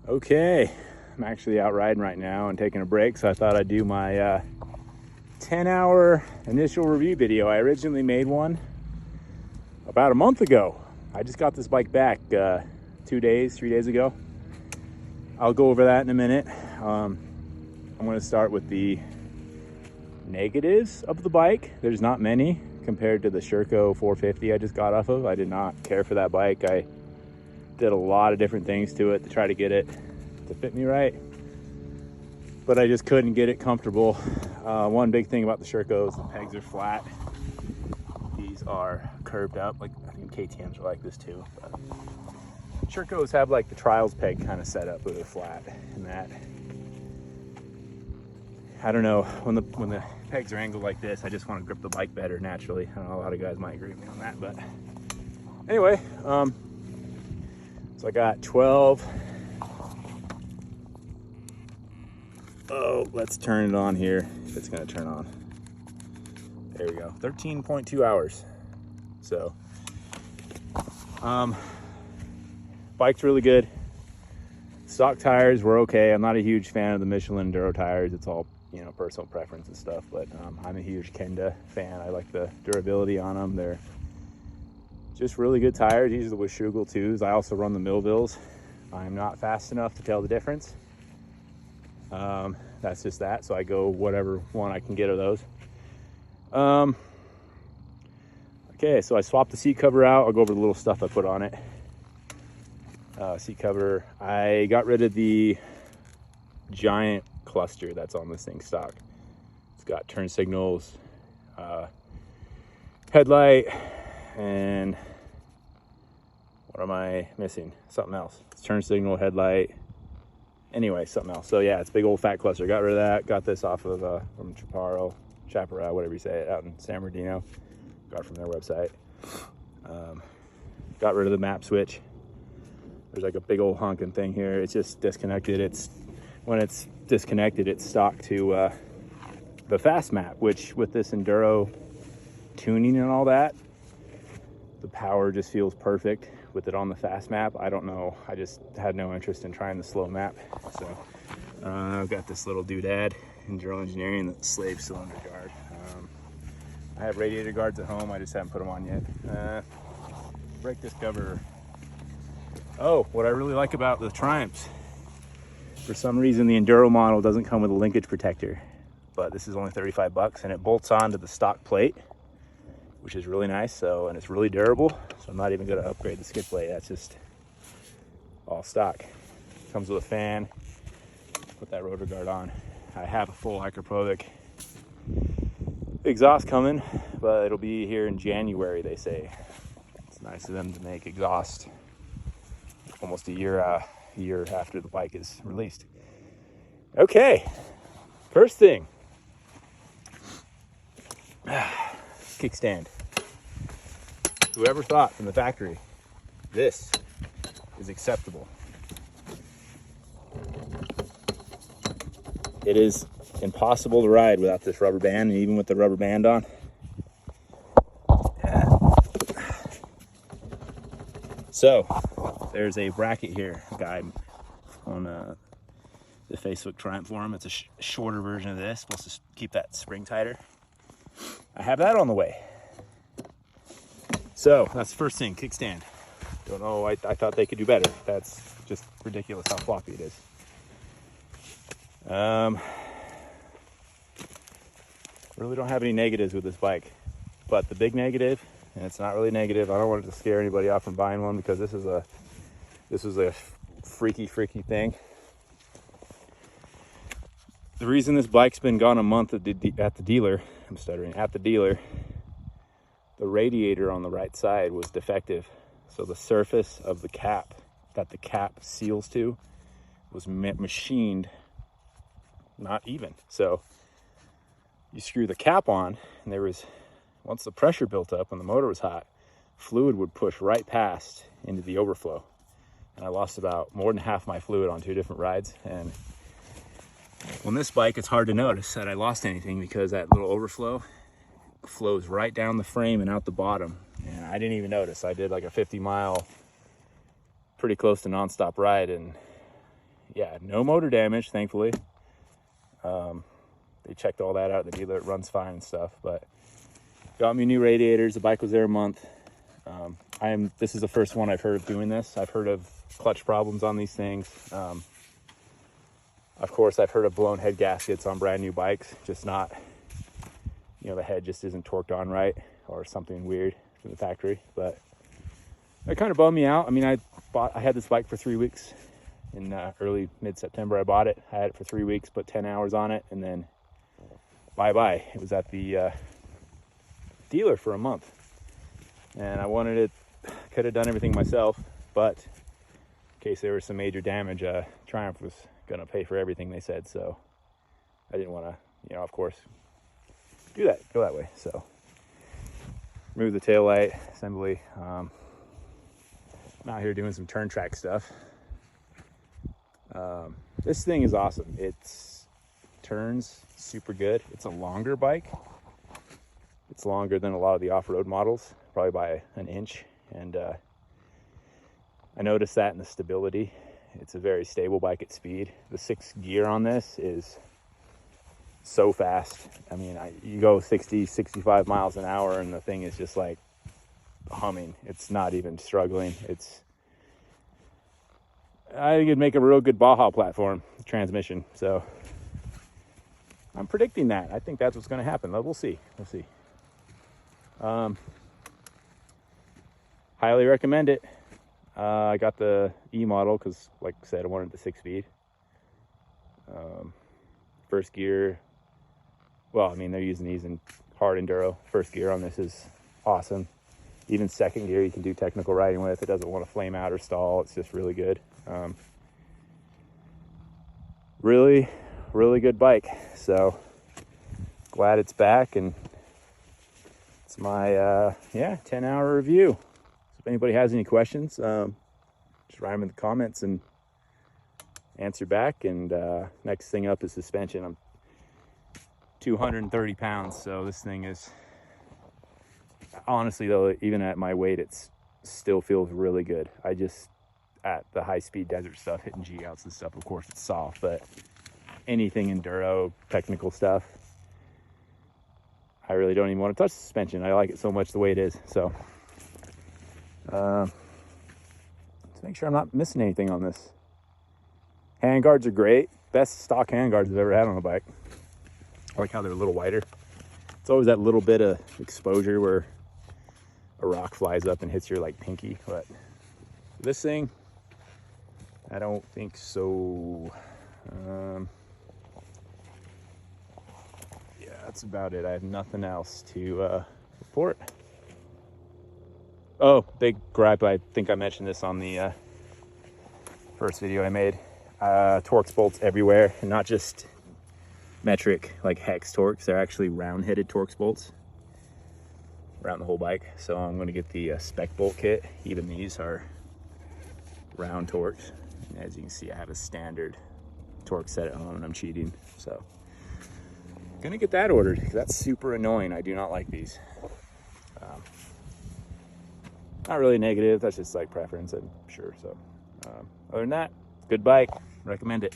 Okay, I'm actually out riding right now and taking a break, so I thought I'd do my 10-hour initial review video. I originally made one about a month ago. I just got this bike back 3 days ago. I'll go over that in a minute. I'm going to start with the negatives of the bike. There's not many compared to the Sherco 450 I just got off of. I did not care for that bike. I did a lot of different things to it to try to get it to fit me right, but I just couldn't get it comfortable. One big thing about the Sherco is the pegs are flat. These are curved up, like I think KTM's are like this too, but Shercos have like the Trials peg kind of set up where they're flat, and that, I don't know, when the pegs are angled like this, I just want to grip the bike better naturally. I know a lot of guys might agree with me on that, but anyway, so I got 12. Oh, let's turn it on here if it's gonna turn on. There we go, 13.2 hours. So, bike's really good. Stock tires were okay. I'm not a huge fan of the Michelin Enduro tires. It's all, you know, personal preference and stuff, but I'm a huge Kenda fan. I like the durability on them. They're just really good tires. These are the Washougal 2s. I also run the Millvilles. I'm not fast enough to tell the difference. That's just that. So I go whatever one I can get of those. Okay, so I swapped the seat cover out. I'll go over the little stuff I put on it. Seat cover, I got rid of the giant cluster that's on this thing stock. It's got turn signals, headlight, and what am I missing? Something else. It's turn signal, headlight. Anyway, something else. So yeah, it's a big old fat cluster. Got rid of that. Got this off of from Chaparral, whatever you say it, out in San Bernardino. Got it from their website. Got rid of the map switch. There's like a big old honking thing here. It's just disconnected. When it's disconnected, it's stock to the fast map, which with this enduro tuning and all that, the power just feels perfect with it on the fast map. I don't know, I just had no interest in trying the slow map. So I've got this little doodad, Enduro Engineering, the slave cylinder guard. I have radiator guards at home, I just haven't put them on yet. Brake disc cover. Oh, what I really like about the Triumphs, for some reason the Enduro model doesn't come with a linkage protector, but this is only 35 bucks and it bolts onto the stock plate, which is really nice. So, and it's really durable. So I'm not even gonna upgrade the skid plate. That's just all stock. Comes with a fan. Put that rotor guard on. I have a full Hyperpodic exhaust coming, but it'll be here in January, they say. It's nice of them to make exhaust almost a year after the bike is released. Okay, first thing, kickstand. Whoever thought from the factory this is acceptable? It is impossible to ride without this rubber band, and even with the rubber band on. So there's a bracket here, a guy on the Facebook Triumph forum. It's a shorter version of this, supposed to keep that spring tighter. I have that on the way. So that's the first thing, kickstand. Don't know, I thought they could do better. That's just ridiculous how floppy it is. Really don't have any negatives with this bike, but the big negative, and it's not really negative, I don't want it to scare anybody off from buying one, because this is a freaky thing. The reason this bike's been gone a month at the dealer, at the dealer, the radiator on the right side was defective. So the surface of the cap that the cap seals to was machined not even. So you screw the cap on, and there was, once the pressure built up and the motor was hot, fluid would push right past into the overflow. And I lost about more than half my fluid on 2 different rides. And on this bike, it's hard to notice that I lost anything, because that little overflow flows right down the frame and out the bottom. And I didn't even notice. I did like a 50-mile, pretty close to nonstop ride, and yeah, no motor damage, thankfully. They checked all that out at the dealer. It runs fine and stuff, but got me new radiators. The bike was there a month. This is the first one I've heard of doing this. I've heard of clutch problems on these things. Of course, I've heard of blown head gaskets on brand new bikes, just not, you know, the head just isn't torqued on right or something weird from the factory. But it kind of bummed me out. I mean, I had this bike for 3 weeks. In early mid-September, I bought it. I had it for 3 weeks, put 10 hours on it, and then bye-bye. It was at the dealer for a month. And I wanted it, could have done everything myself, but in case there was some major damage, Triumph was gonna pay for everything, they said. So I didn't want to, you know, of course, go that way. So remove the taillight assembly. I'm out here doing some turn track stuff. This thing is awesome. It's turns super good. It's a longer bike. It's longer than a lot of the off-road models, probably by an inch. And I noticed that in the stability. It's a very stable bike at speed. The 6th gear on this is so fast. I mean, you go 60, 65 miles an hour and the thing is just like humming. It's not even struggling. I think it'd make a real good Baja platform transmission. So I'm predicting that. I think that's what's going to happen. We'll see. We'll see. Highly recommend it. I got the E model because, like I said, I wanted the 6-speed. First gear, well, I mean, they're using these in hard enduro. First gear on this is awesome. Even 2nd gear you can do technical riding with. It doesn't want to flame out or stall. It's just really good. Really, really good bike. So glad it's back, and it's my 10-hour review. So if anybody has any questions, just write them in the comments and answer back. And next thing up is suspension. I'm 230 pounds, so this thing is, honestly though, even at my weight, it's still feels really good. I just, at the high-speed desert stuff, hitting G-outs and stuff, of course it's soft, but anything enduro, technical stuff, I really don't even want to touch the suspension. I like it so much the way it is. So let's make sure I'm not missing anything on this. Handguards are great. Best stock handguards I've ever had on a bike. I like how they're a little wider. It's always that little bit of exposure where a rock flies up and hits your like pinky, but this thing, I don't think so. Yeah, that's about it. I have nothing else to report. Oh, big gripe. I think I mentioned this on the first video I made. Torx bolts everywhere, and not just metric like hex Torx. They're actually round-headed Torx bolts around the whole bike. So I'm going to get the spec bolt kit. Even these are round Torx. And as you can see, I have a standard Torx set at home, and I'm cheating. So gonna get that ordered because that's super annoying. I do not like these. Not really negative. That's just like preference, I'm sure. So other than that, good bike. Recommend it.